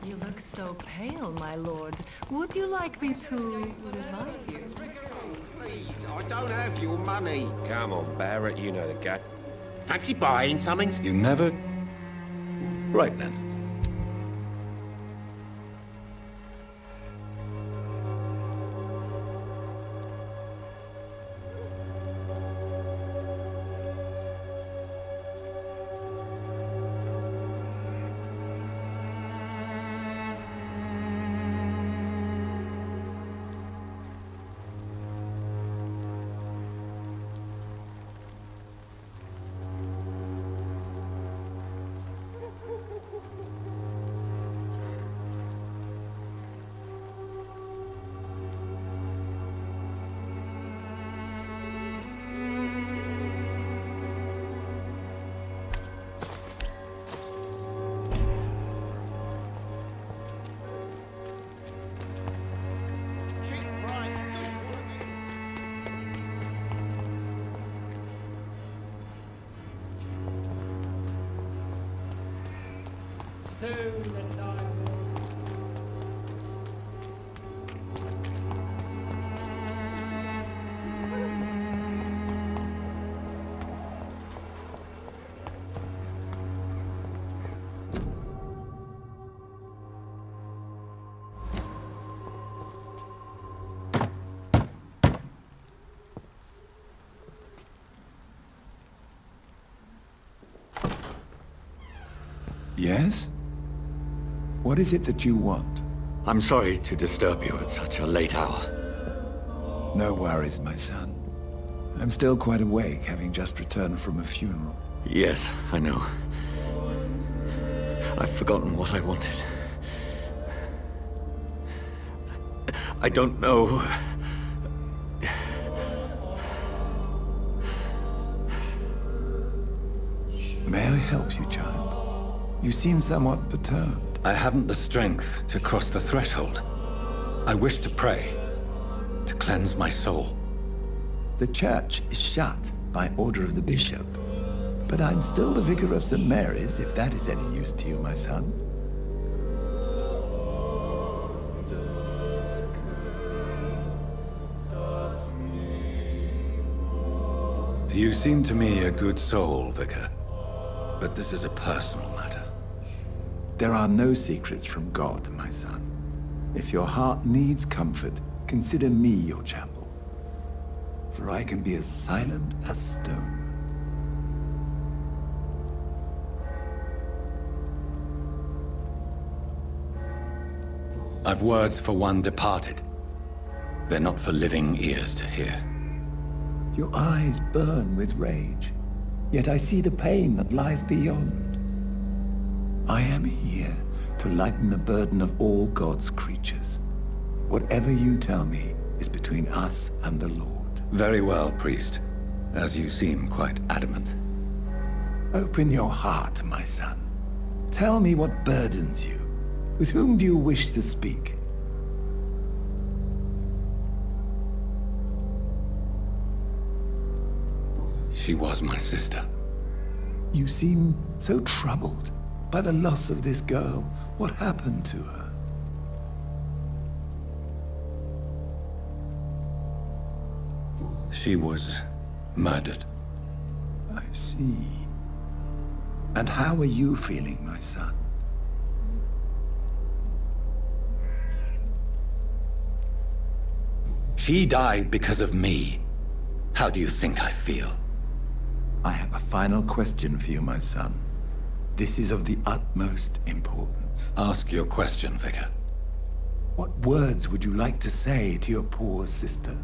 You look so pale, my lord. Would you like me to revive you? Please, I don't have your money. Come on, Barrett, you know the gut. Fancy buying something? You never... Right then. Soon the time will... Yes? What is it that you want? I'm sorry to disturb you at such a late hour. No worries, my son. I'm still quite awake, having just returned from a funeral. Yes, I know. I've forgotten what I wanted. I don't know. May I help you, child? You seem somewhat perturbed. I haven't the strength to cross the threshold. I wish to pray, to cleanse my soul. The church is shut by order of the bishop. But I'm still the vicar of St. Mary's, if that is any use to you, my son. You seem to me a good soul, Vicar. But this is a personal matter. There are no secrets from God, my son. If your heart needs comfort, consider me your chapel. For I can be as silent as stone. I've words for one departed. They're not for living ears to hear. Your eyes burn with rage, yet I see the pain that lies beyond. I am here to lighten the burden of all God's creatures. Whatever you tell me is between us and the Lord. Very well, priest, as you seem quite adamant. Open your heart, my son. Tell me what burdens you. With whom do you wish to speak? She was my sister. You seem so troubled by the loss of this girl. What happened to her? She was murdered. I see. And how are you feeling, my son? She died because of me. How do you think I feel? I have a final question for you, my son. This is of the utmost importance. Ask your question, Vicar. What words would you like to say to your poor sister?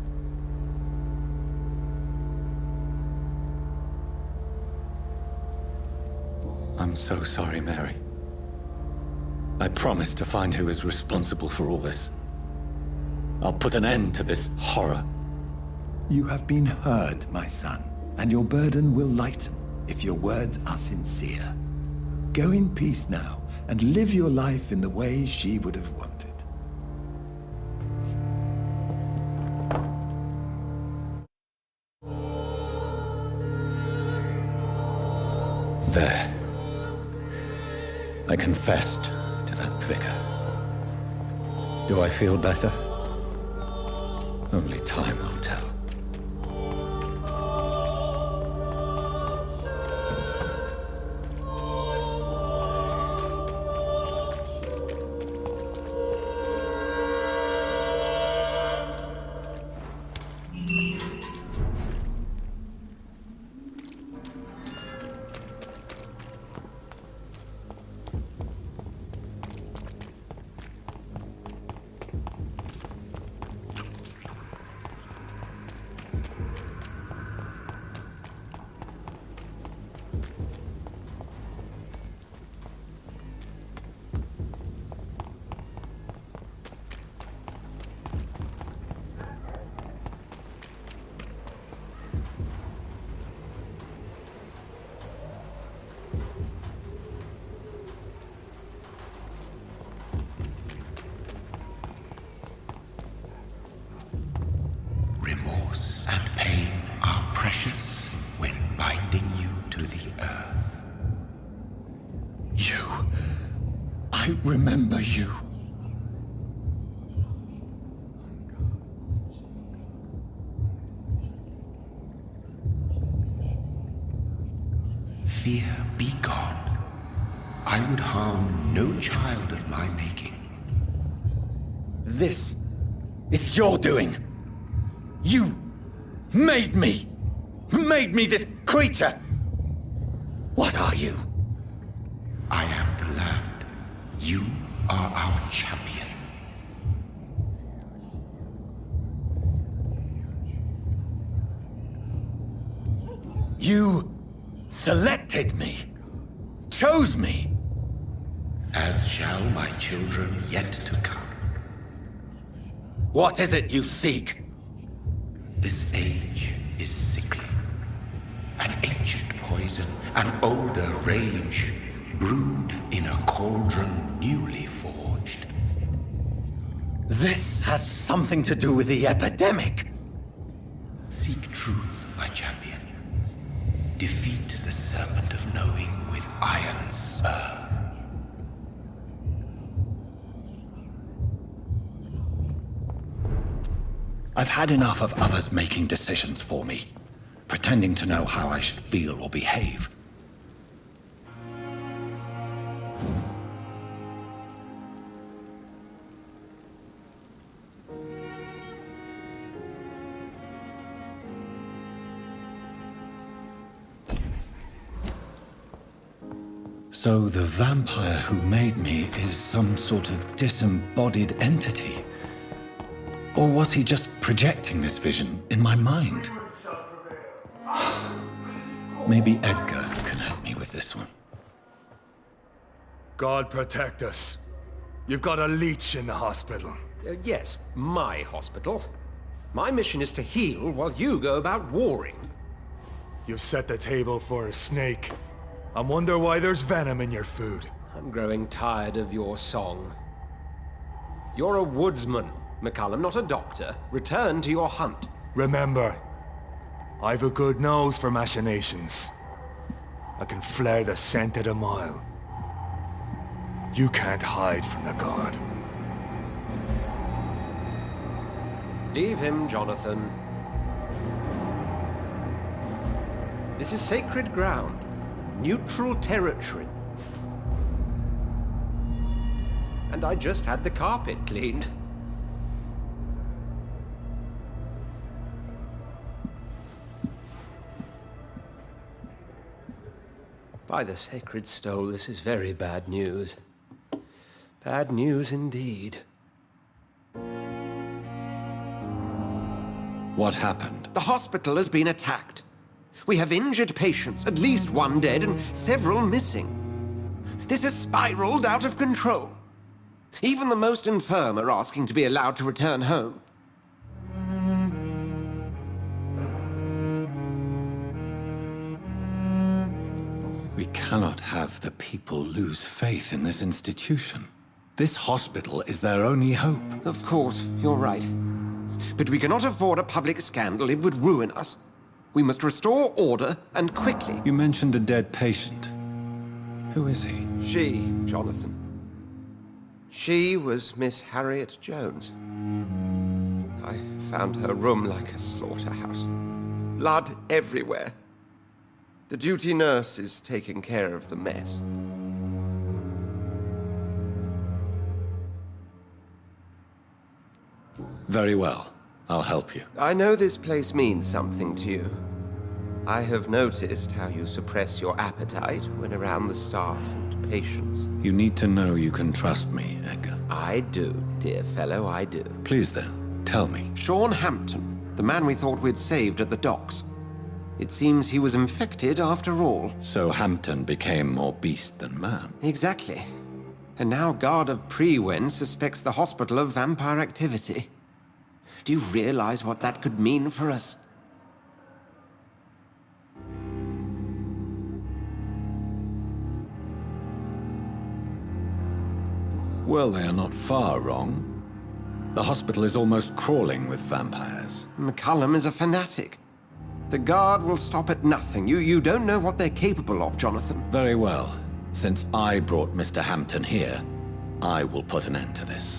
I'm so sorry, Mary. I promise to find who is responsible for all this. I'll put an end to this horror. You have been heard, my son, and your burden will lighten if your words are sincere. Go in peace now, and live your life in the way she would have wanted. There. I confessed to that vicar. Do I feel better? Only time will tell. Remorse and pain are precious when binding you to the earth. You. I remember you. Fear be gone. I would harm no child of my making. This is your doing. You made me this creature. What are you? I am the You are our champion. You selected me, chose me. As shall my children yet to come. What is it you seek? This age is sickly. An ancient poison, an older rage, brewed in a cauldron newly forged. This has something to do with the epidemic. Seek truth, my champion. Defeat the serpent of knowing with iron spur. I've had enough of others making decisions for me, pretending to know how I should feel or behave. So the vampire who made me is some sort of disembodied entity? Or was he just projecting this vision in my mind? Maybe Edgar can help me with this one. God protect us. You've got a leech in the hospital. Yes, my hospital. My mission is to heal while you go about warring. You've set the table for a snake. I wonder why there's venom in your food. I'm growing tired of your song. You're a woodsman, McCallum, not a doctor. Return to your hunt. Remember, I've a good nose for machinations. I can flare the scent at a mile. You can't hide from the god. Leave him, Jonathan. This is sacred ground. Neutral territory. And I just had the carpet cleaned. By the sacred stole, this is very bad news. Bad news indeed. What happened? The hospital has been attacked. We have injured patients, at least one dead and several missing. This has spiraled out of control. Even the most infirm are asking to be allowed to return home. We cannot have the people lose faith in this institution. This hospital is their only hope. Of course, you're right. But we cannot afford a public scandal. It would ruin us. We must restore order, and quickly. You mentioned a dead patient. Who is he? She, Jonathan. She was Miss Harriet Jones. I found her room like a slaughterhouse. Blood everywhere. The duty nurse is taking care of the mess. Very well. I'll help you. I know this place means something to you. I have noticed how you suppress your appetite when around the staff and patients. You need to know you can trust me, Edgar. I do, dear fellow, I do. Please then, tell me. Sean Hampton, the man we thought we'd saved at the docks. It seems he was infected after all. So Hampton became more beast than man. Exactly. And now Guard of Prewen suspects the hospital of vampire activity. Do you realize what that could mean for us? Well, they are not far wrong. The hospital is almost crawling with vampires. McCallum is a fanatic. The Guard will stop at nothing. You don't know what they're capable of, Jonathan. Very well. Since I brought Mr. Hampton here, I will put an end to this.